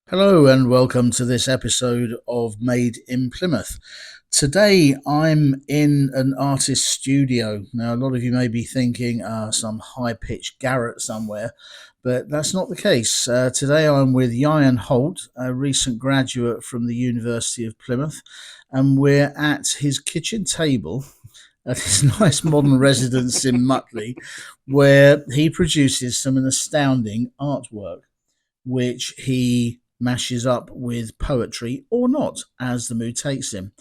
Hello and welcome to this episode of Made in Plymouth. Today I'm in an artist's studio. Now, a lot of you may be thinking some high pitched garret somewhere, but that's not the case. Today I'm with Ieuan Holt, a recent graduate from the University of Plymouth, and we're at his kitchen table at his nice modern residence in Mutley, where he produces some astounding artwork which he mashes up with poetry or not, as the mood takes him.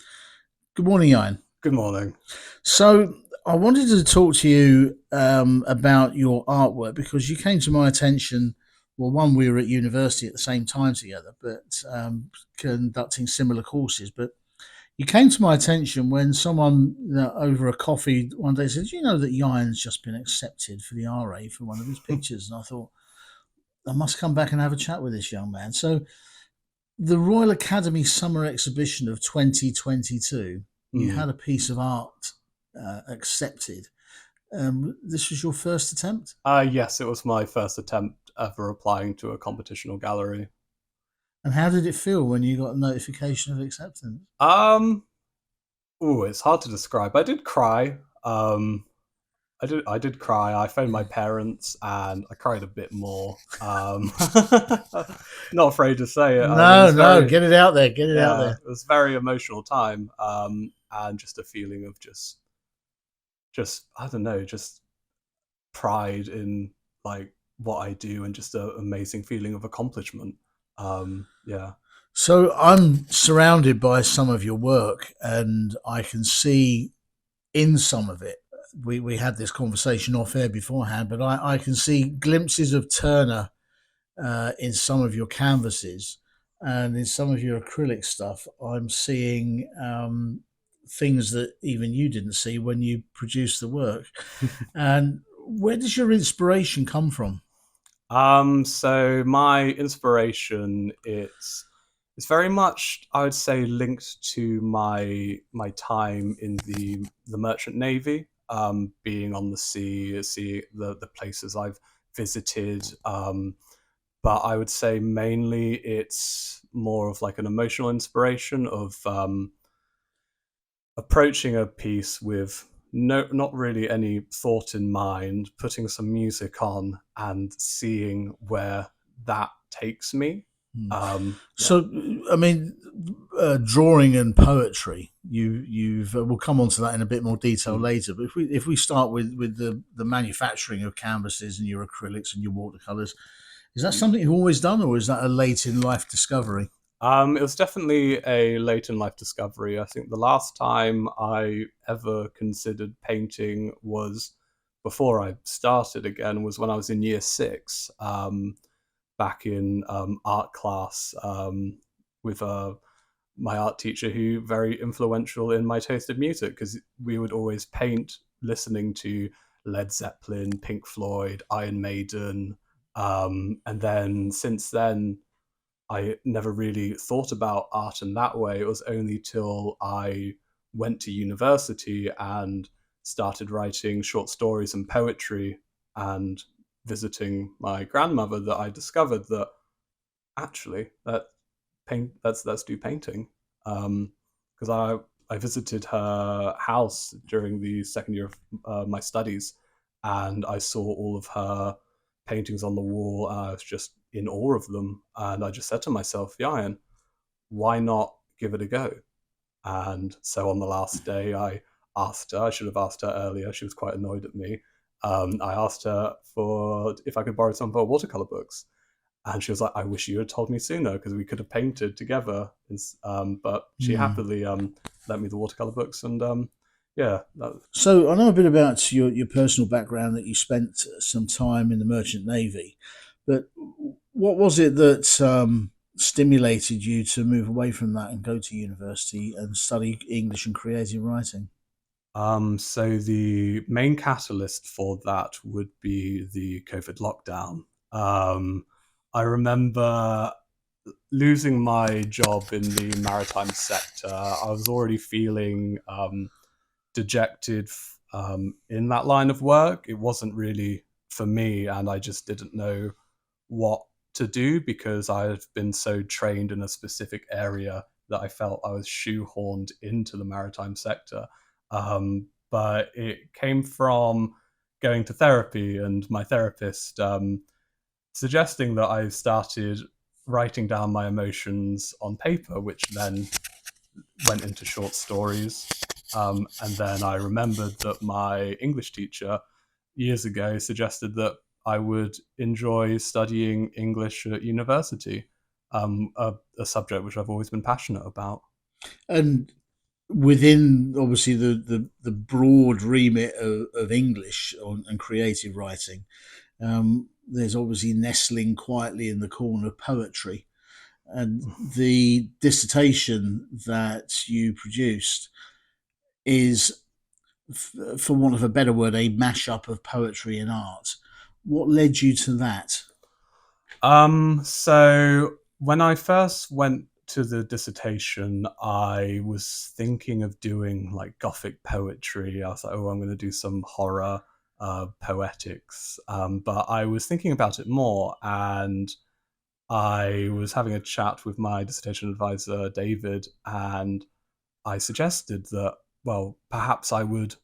Good morning, Ian. Good morning. So, I wanted to talk to you about your artwork because you came to my attention. Well, one, we were at university at the same time together, but conducting similar courses. But you came to my attention when someone over a coffee one day said, "You know that Ian's just been accepted for the RA for one of his pictures," and I thought, I must come back and have a chat with this young man. So, the Royal Academy Summer Exhibition of 2022, you Mm. had a piece of art accepted. This was your first attempt? Yes, it was my first attempt ever applying to a competition or gallery. And how did it feel when you got a notification of acceptance? Um, it's hard to describe. I did cry. I did cry. I phoned my parents and I cried a bit more. Not afraid to say it. It No, was no, very, get it out there, get it out yeah, there. it was a very emotional time. And just a feeling of just I don't know, just pride in like what I do and just an amazing feeling of accomplishment. Yeah. So I'm surrounded by some of your work, and I can see in some of it. We had this conversation off air beforehand, but I can see glimpses of Turner in some of your canvases and in some of your acrylic stuff. I'm seeing things that even you didn't see when you produced the work. And where does your inspiration come from? So my inspiration it's very much I would say linked to my time in the merchant navy, being on the sea, see the places I've visited. But I would say mainly it's more of like an emotional inspiration of approaching a piece with not really any thought in mind, putting some music on and seeing where that takes me. Hmm. Yeah. So, I mean, drawing and poetry. You've we'll come on to that in a bit more detail Mm. later. But if we start with the manufacturing of canvases and your acrylics and your watercolors, is that something you've always done, or is that a late in life discovery? It was definitely a late in life discovery. I think the last time I ever considered painting was before I started again, was when I was in year six, back in art class, with my art teacher, who very influential in my taste of music, because we would always paint listening to Led Zeppelin, Pink Floyd, Iron Maiden, and then since then I never really thought about art in that way. It was only till I went to university and started writing short stories and poetry and visiting my grandmother that I discovered that actually let's do painting. Because I visited her house during the second year of my studies, and I saw all of her paintings on the wall. And I was just in awe of them, and I just said to myself, "Ian, why not give it a go?" And so on the last day, I asked her. I should have asked her earlier. She was quite annoyed at me. I asked her for if I could borrow some of her watercolor books, and she was like, "I wish you had told me sooner because we could have painted together." But she Hmm. happily lent me the watercolor books, and yeah, So I know a bit about your personal background that you spent some time in the Merchant Navy, but what was it that stimulated you to move away from that and go to university and study English and creative writing? so the main catalyst for that would be the COVID lockdown. Um, I remember losing my job in the maritime sector. I was already feeling dejected in that line of work. It wasn't really for me, and I just didn't know what to do because I've been so trained in a specific area that I felt I was shoehorned into the maritime sector. But it came from going to therapy and my therapist suggesting that I started writing down my emotions on paper, which then went into short stories. And then I remembered that my English teacher years ago suggested that I would enjoy studying English at university, a subject which I've always been passionate about. And within obviously the broad remit of English and creative writing, there's obviously nestling quietly in the corner poetry. And the dissertation that you produced is, for want of a better word, a mashup of poetry and art. What led you to that? So when I first went to the dissertation, I was thinking of doing like Gothic poetry. I was like, oh, I'm going to do some horror poetics. But I was thinking about it more, and I was having a chat with my dissertation advisor, David, and I suggested that, well, perhaps I would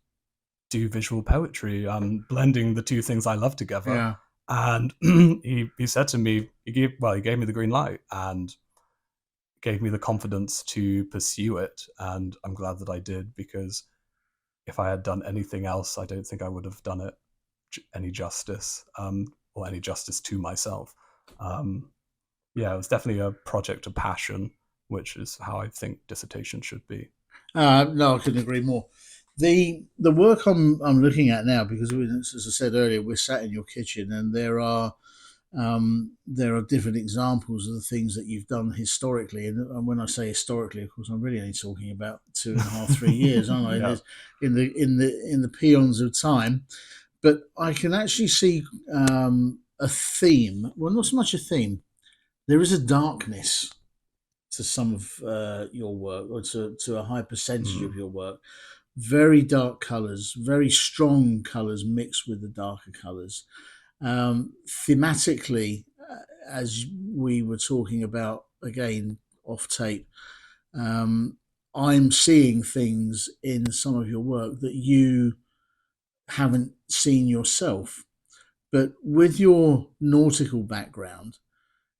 do visual poetry, blending the two things I love together. Yeah. And he said to me, he gave me the green light and gave me the confidence to pursue it. And I'm glad that I did, because if I had done anything else, I don't think I would have done it any justice, or any justice to myself. Yeah, it was definitely a project of passion, which is how I think dissertation should be. No, I couldn't agree more. The work I'm looking at now, because as I said earlier, we're sat in your kitchen, and there are different examples of the things that you've done historically. And when I say historically, of course, I'm really only talking about 2.5, 3 years, aren't I? Yeah. In the peons of time. But I can actually see a theme. Well, not so much a theme. There is a darkness to some of your work, or to a high percentage of Mm. your work. Very dark colours, very strong colours mixed with the darker colours. Thematically, as we were talking about again off tape, um, I'm seeing things in some of your work that you haven't seen yourself. But with your nautical background,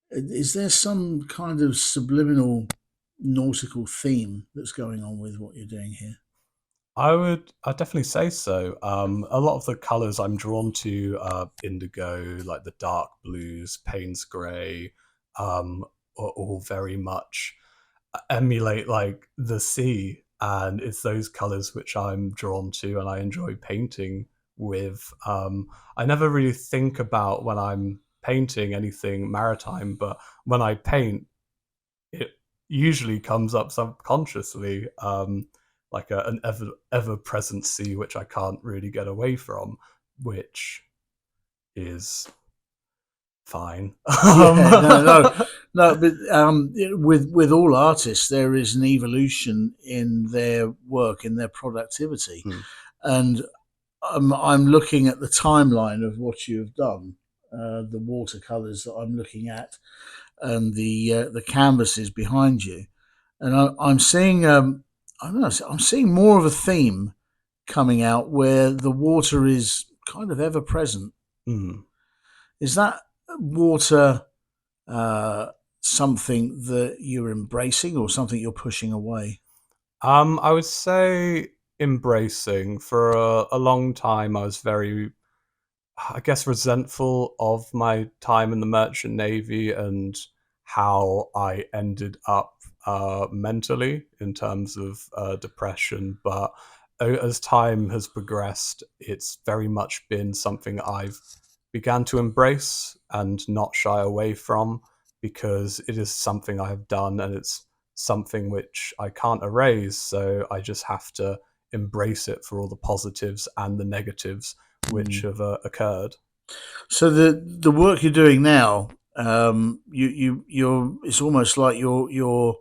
is there some kind of subliminal nautical theme that's going on with what you're doing here? I'd definitely say so. A lot of the colors I'm drawn to are indigo, like the dark blues, Payne's grey, are all very much emulate like the sea, and it's those colors which I'm drawn to and I enjoy painting with. I never really think about when I'm painting anything maritime, but when I paint, it usually comes up subconsciously, like an ever present sea, which I can't really get away from, which is fine. Yeah, no. But with all artists, there is an evolution in their work, in their productivity, Hmm. and I'm looking at the timeline of what you have done, the watercolors that I'm looking at, and the canvases behind you, and I'm seeing I don't know, I'm seeing more of a theme coming out where the water is kind of ever present. Hmm. Is that water uh, something that you're embracing or something you're pushing away? I would say embracing. For a long time, I was very, I guess, resentful of my time in the Merchant Navy and how I ended up mentally in terms of depression. But as time has progressed, it's very much been something I've began to embrace and not shy away from, because it is something I have done and it's something which I can't erase. So I just have to embrace it for all the positives and the negatives which Mm. have occurred. So the work you're doing now, you're it's almost like you're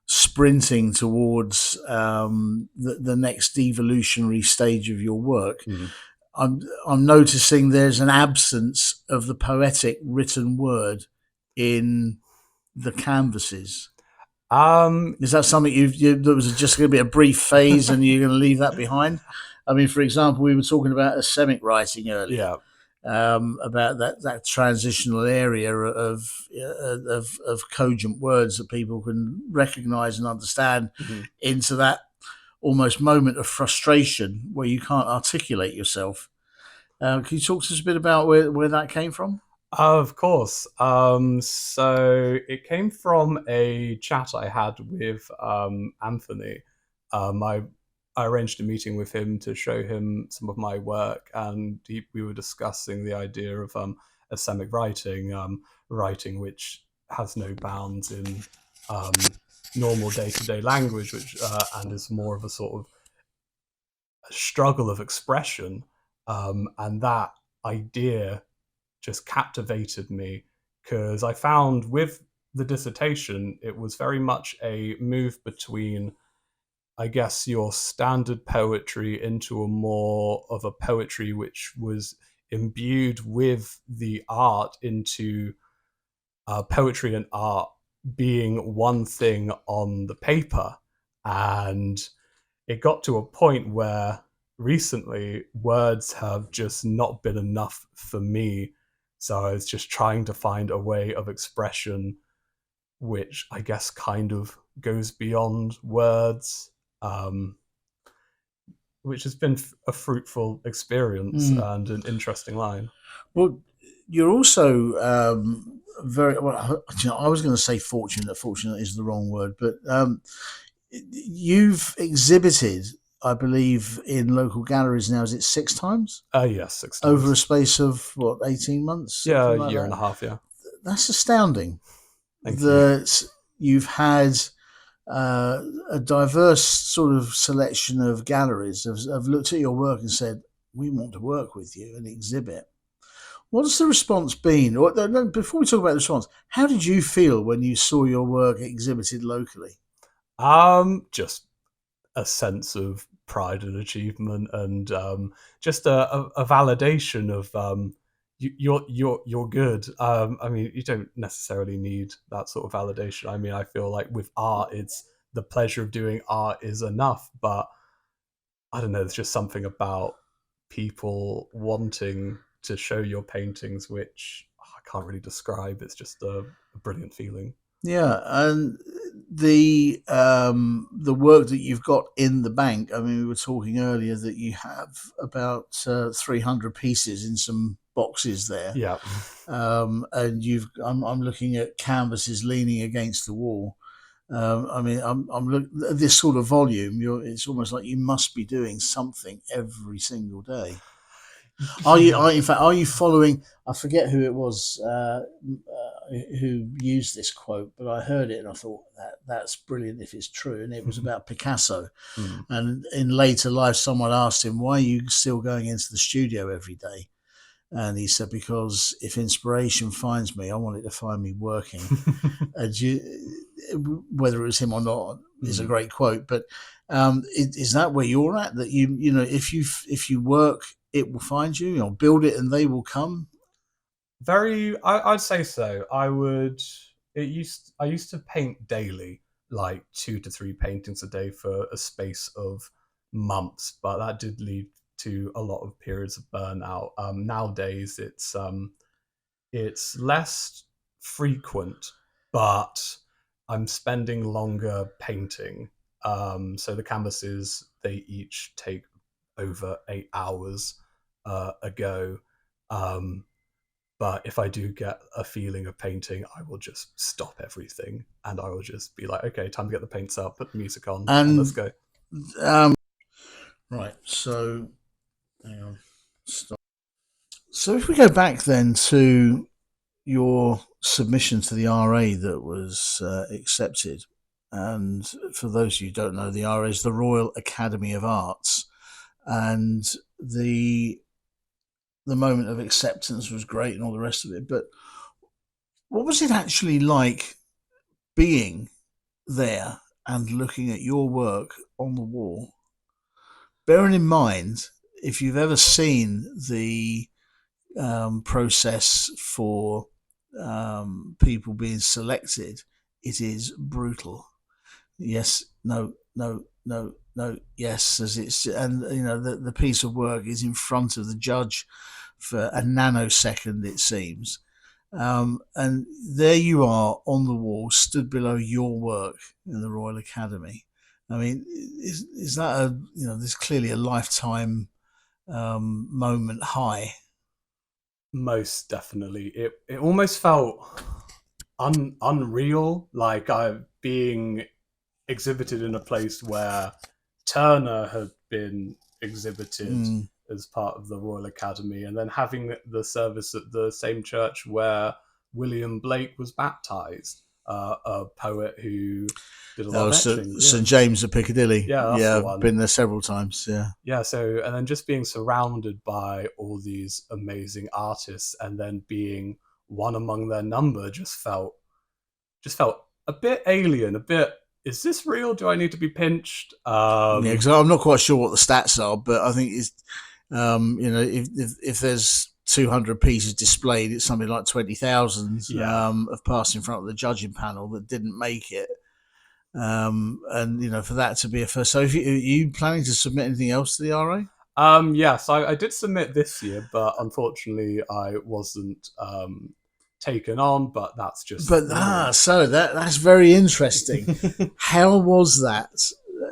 sprinting towards the next evolutionary stage of your work. Mm. I'm noticing there's an absence of the poetic written word in the canvases? Um, Is that something that was just going to be a brief phase and you're going to leave that behind? I mean, for example, we were talking about asemic writing earlier, yeah. about that transitional area of cogent words that people can recognise and understand, Mhm. into that almost moment of frustration where you can't articulate yourself. Can you talk to us a bit about where that came from? Of course. So it came from a chat I had with Anthony. I arranged a meeting with him to show him some of my work, and we were discussing the idea of asemic writing, writing which has no bounds in um, normal day-to-day language, which and is more of a sort of a struggle of expression, and that idea just captivated me because I found with the dissertation, it was very much a move between, I guess, your standard poetry into a more of a poetry which was imbued with the art, into poetry and art being one thing on the paper. And it got to a point where recently words have just not been enough for me. So I was just trying to find a way of expression which I guess kind of goes beyond words, um, which has been a fruitful experience Mm. and an interesting line. Well, you're also very well. I was going to say fortunate. Fortunate is the wrong word, but you've exhibited, I believe, in local galleries now. Is it 6 times Yes, six over a times. space of what, 18 months, Yeah, something a like year and that? a half. Yeah, That's astounding. thank you. That you've had a diverse sort of selection of galleries have looked at your work and said, "We want to work with you and exhibit." What's the response been? Or, no, before we talk about the response, how did you feel when you saw your work exhibited locally? Just a sense of pride and achievement, and just a validation of you're good. I mean, you don't necessarily need that sort of validation. I mean, I feel like with art, it's the pleasure of doing art is enough. But I don't know. There's just something about people wanting to show your paintings, which I can't really describe. It's just a brilliant feeling. Yeah, and the work that you've got in the bank. I mean, we were talking earlier that you have about 300 pieces in some boxes there, Yeah. and I'm looking at canvases leaning against the wall. I mean, I'm look at this sort of volume. It's almost like you must be doing something every single day. In fact, are you following? I forget who it was who used this quote, but I heard it and I thought that's brilliant if it's true. And it was about Picasso. Mm. And in later life, someone asked him, "Why are you still going into the studio every day?" And he said, "Because if inspiration finds me, I want it to find me working." And whether it was him or not is a Mm. great quote. But is that where you're at? That if you work, it will find you. You know, build it and they will come. Very, I'd say so. I would. I used to paint daily, like 2 to 3 paintings a day for a space of months, but that did lead to a lot of periods of burnout. Nowadays, it's less frequent, but I'm spending longer painting. So the canvases, they each take over 8 hours a go. Um, but if I do get a feeling of painting, I will just stop everything and I will just be like, okay, time to get the paints out, put the music on, and let's And go. um, right, so hang on, stop. So if we go back then to your submission to the RA that was accepted, and for those of you who don't know, the RA is the Royal Academy of Arts, and the the moment of acceptance was great and all the rest of it. But what was it actually like being there and looking at your work on the wall? Bearing in mind, if you've ever seen the process for people being selected, it is brutal. Yes, no, no, no, no, yes, as it's, and the piece of work is in front of the judge for a nanosecond, it seems. And there you are on the wall, stood below your work in the Royal Academy. I mean, is that a, there's clearly a lifetime moment high. Most definitely. It almost felt unreal, like I being exhibited in a place where Turner had been exhibited Mm. as part of the Royal Academy, and then having the service at the same church where William Blake was baptized, a poet who did a lot Oh, of etching. Yeah, St James of Piccadilly. yeah, that's Yeah, the I've one. been there several times. Yeah. Yeah, so and then just being surrounded by all these amazing artists, and then being one among their number just felt a bit alien, a bit. Is this real? Do I need to be pinched? Yeah, because I'm not quite sure what the stats are, but I think it's if there's 200 pieces displayed, it's something like 20,000 Yeah. have passed in front of the judging panel that didn't make it. And for that to be a first. So, are you planning to submit anything else to the RA? Yes, I did submit this year, but unfortunately, I wasn't taken on. But that's just But the norm. so that's very interesting. How was that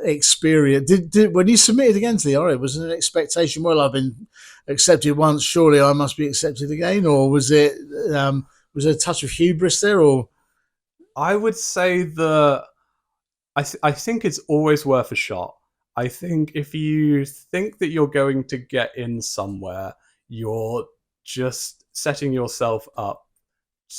experience? Did when you submitted again to the RA, was it an expectation? Well, I've been accepted once, surely I must be accepted again, or was there a touch of hubris there, or I would say that I think it's always worth a shot. I think if you think that you're going to get in somewhere, you're just setting yourself up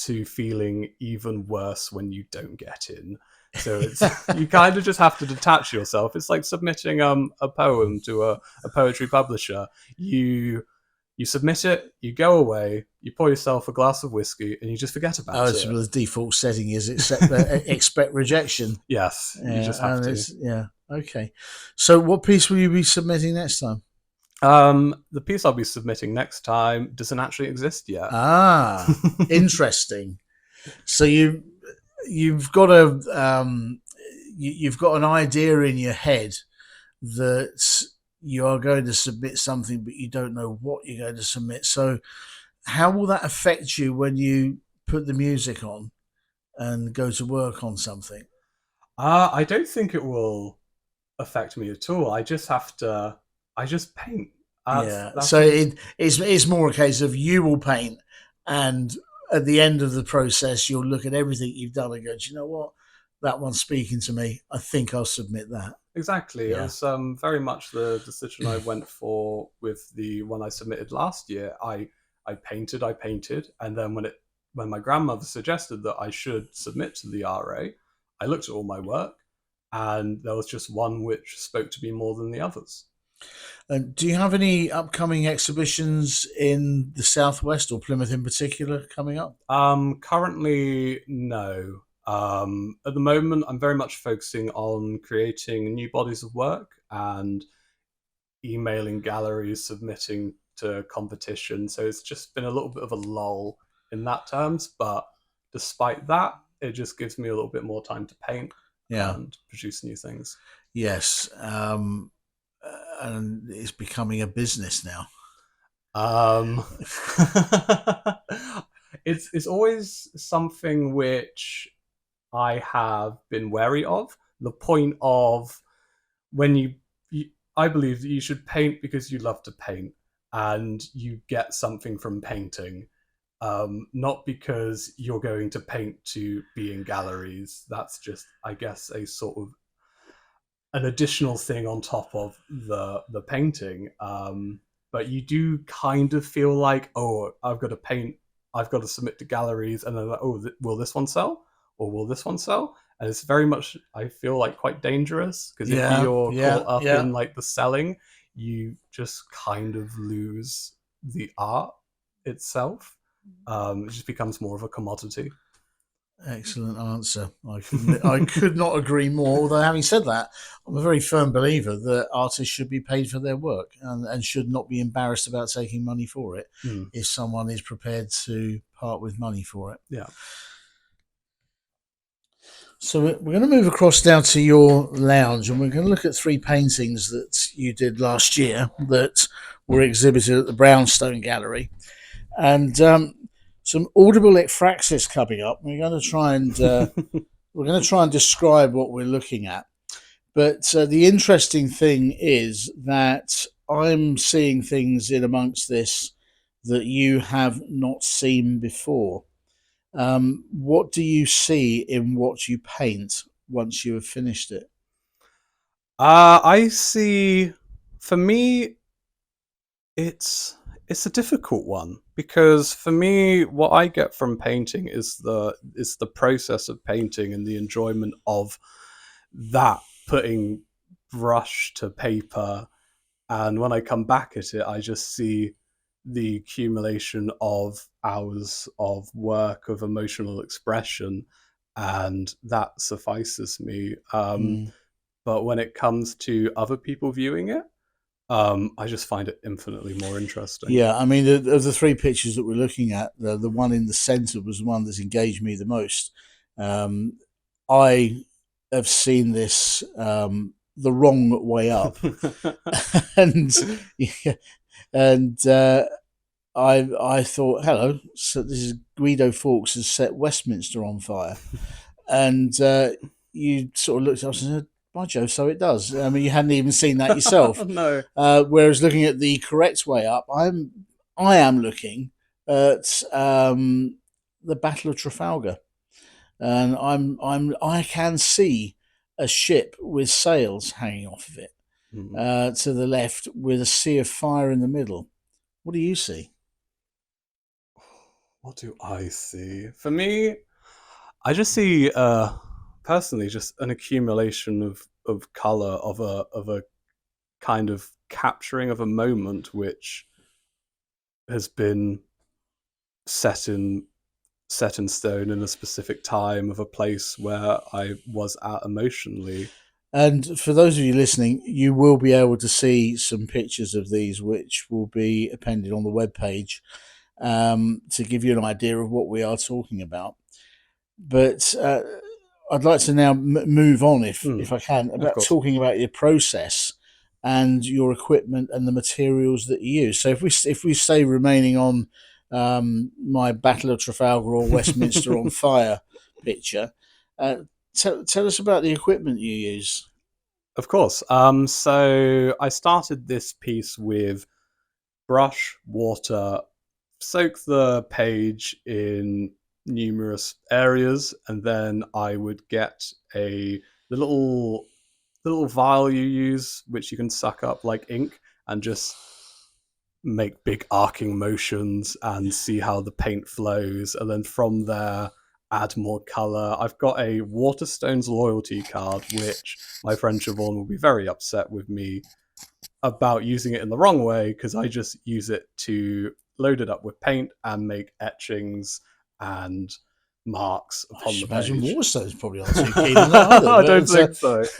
to feeling even worse when you don't get in. So it's you kind of just have to detach yourself. It's like submitting a poem to a poetry publisher. You submit it, you go away, you pour yourself a glass of whiskey, and you just forget about so it. the default setting is expect rejection? Yes, you Yeah, just have and to. it's yeah. Okay. So, what piece will you be submitting next time? The piece I'll be submitting next time doesn't actually exist yet. Ah, interesting. So you've got you've got an idea in your head that you are going to submit something, but you don't know what you're going to submit. So how will that affect you when you put the music on and go to work on something? I don't think it will affect me at all. I just have to. I just paint. That's Yeah. that's So all. it's more a case of you will paint, and at the end of the process, you'll look at everything you've done and go, do you know what? That one's speaking to me. I think I'll submit that. Exactly. It Yeah. was very much the decision I went for with the one I submitted last year. I painted, and then when my grandmother suggested that I should submit to the RA, I looked at all my work, and there was just one which spoke to me more than the others. And do you have any upcoming exhibitions in the Southwest or Plymouth in particular coming up? Currently, no. At the moment, I'm very much focusing on creating new bodies of work and emailing galleries, submitting to competition. So it's just been a little bit of a lull in that terms. But despite that, it just gives me a little bit more time to paint Yeah. and produce new things. Yes. And it's becoming a business now. Um, it's always something which I have been wary of. The point of when you I believe that you should paint because you love to paint and you get something from painting, not because you're going to paint to be in galleries. That's just, I guess, a sort of an additional thing on top of the painting. But you do kind of feel like, oh, I've got to paint, I've got to submit to galleries, and then like, oh, will this one sell, or will this one sell? And it's very much, I feel like, quite dangerous because if Yeah. you're caught Yeah. up Yeah. in like the selling, you just kind of lose the art itself. It just becomes more of a commodity. Excellent answer. I could not agree more. Although having said that, I'm a very firm believer that artists should be paid for their work and should not be embarrassed about taking money for it Mm. if someone is prepared to part with money for it. Yeah. So we're going to move across now to your lounge, and we're going to look at three paintings that you did last year that were exhibited at the Brownstone Gallery, and some audible ekphrasis coming up. We're going to try and describe what we're looking at. But the interesting thing is that I'm seeing things in amongst this that you have not seen before. What do you see in what you paint once you have finished it? I see. For me, it's it's a difficult one because for me, what I get from painting is the process of painting and the enjoyment of that, putting brush to paper. And when I come back at it, I just see the accumulation of hours of work, of emotional expression, and that suffices me. Mm. But when it comes to other people viewing it, I just find it infinitely more interesting. Yeah, I mean, of the three pictures that we're looking at, the one in the centre was the one that's engaged me the most. Um, I have seen this the wrong way up, and yeah, and I thought, hello, so this is Guido Fawkes has set Westminster on fire, and you sort of looked up and said, by Jove, so it does. I mean, you hadn't even seen that yourself. No. Whereas looking at the correct way up, I am looking at the Battle of Trafalgar, and I can see a ship with sails hanging off of it Hmm. to the left, with a sea of fire in the middle. What do you see? What do I see? For me, I just see personally just an accumulation of color, of a kind of capturing of a moment which has been set in set in stone in a specific time of a place where I was at emotionally. And for those of you listening, you will be able to see some pictures of these, which will be appended on the webpage to give you an idea of what we are talking about. But I'd like to now move on, if I can, Of about course. talking about your process and your equipment and the materials that you use. So if we stay remaining on my Battle of Trafalgar or Westminster on fire picture, uh, tell us about the equipment you use. Of course. So I started this piece with brush, water, soak the page in numerous areas, and then I would get the little vial you use, which you can suck up like ink, and just make big arcing motions and see how the paint flows, and then from there add more color. I've got a Waterstones loyalty card, which my friend Siobhan will be very upset with me about using it in the wrong way, because I just use it to load it up with paint and make etchings and marks I upon the should imagine page. Waterstones probably aren't too keen on that either. I don't But think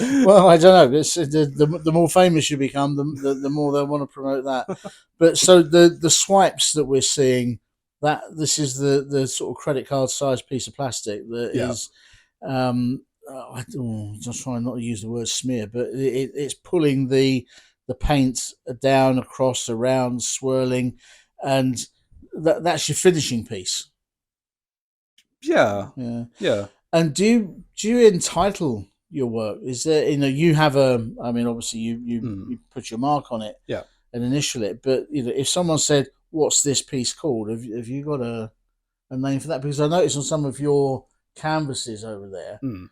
so. well, I don't know. It's, the more famous you become, the more they want to promote that. But so the swipes that we're seeing, that this is the sort of credit card sized piece of plastic that Yeah. is. Just trying not to use the word smear, but it's pulling the paint down, across, around, swirling, and that's your finishing piece. Yeah. Yeah. Yeah. And do you entitle your work? Is there, you have a, I mean, obviously Mm. you put your mark on it Yeah. and initial it, but if someone said, "What's this piece called?" Have you got a name for that? Because I noticed on some of your canvases over there, Mm.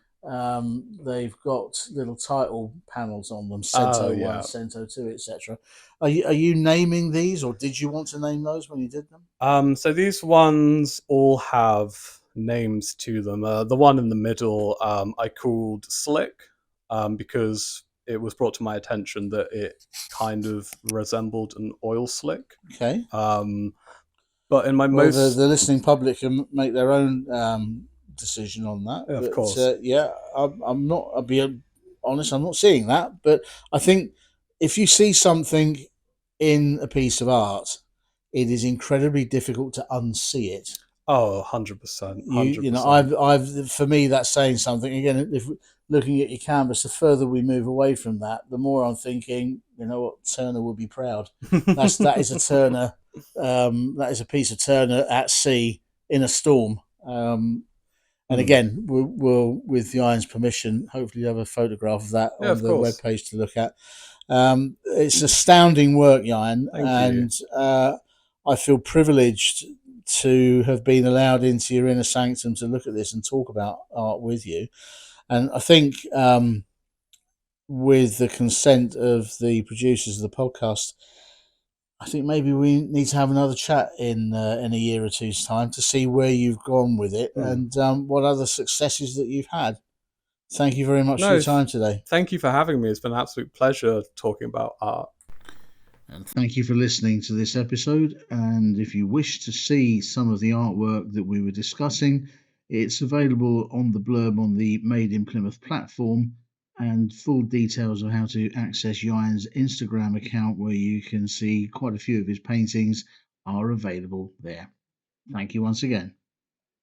they've got little title panels on them: Oh, Cento One, yeah. Cento Two, etc. Are you naming these, or did you want to name those when you did them? So these ones all have names to them. The one in the middle, I called Slick, because it was brought to my attention that it kind of resembled an oil slick. Okay. Um, But in my Well, most, the listening public can make their own decision on that. of But course. yeah, I'm not. I'll be honest. I'm not seeing that. But I think if you see something in a piece of art, it is incredibly difficult to unsee it. Oh, 100%, You know, 100%. for me, that's saying something. Again, if looking at your canvas, the further we move away from that, the more I'm thinking, you know what, Turner would be proud. That is a Turner. That is a piece of Turner at sea in a storm. And Hmm. again, we'll, with Ieuan's permission, hopefully have a photograph of that Yeah, on of the course. webpage to look at. It's astounding work, Ieuan, Thank you. and I feel privileged to have been allowed into your inner sanctum to look at this and talk about art with you. And I think, with the consent of the producers of the podcast, I think maybe we need to have another chat in a year or two's time to see where you've gone with it Hmm. and what other successes that you've had. Thank you very much for No, your time today. thank you for having me. It's been an absolute pleasure talking about art. And thank you for listening to this episode. And if you wish to see some of the artwork that we were discussing, it's available on the blurb on the Made in Plymouth platform. And full details of how to access Ieuan's Instagram account, where you can see quite a few of his paintings, are available there. Thank you once again.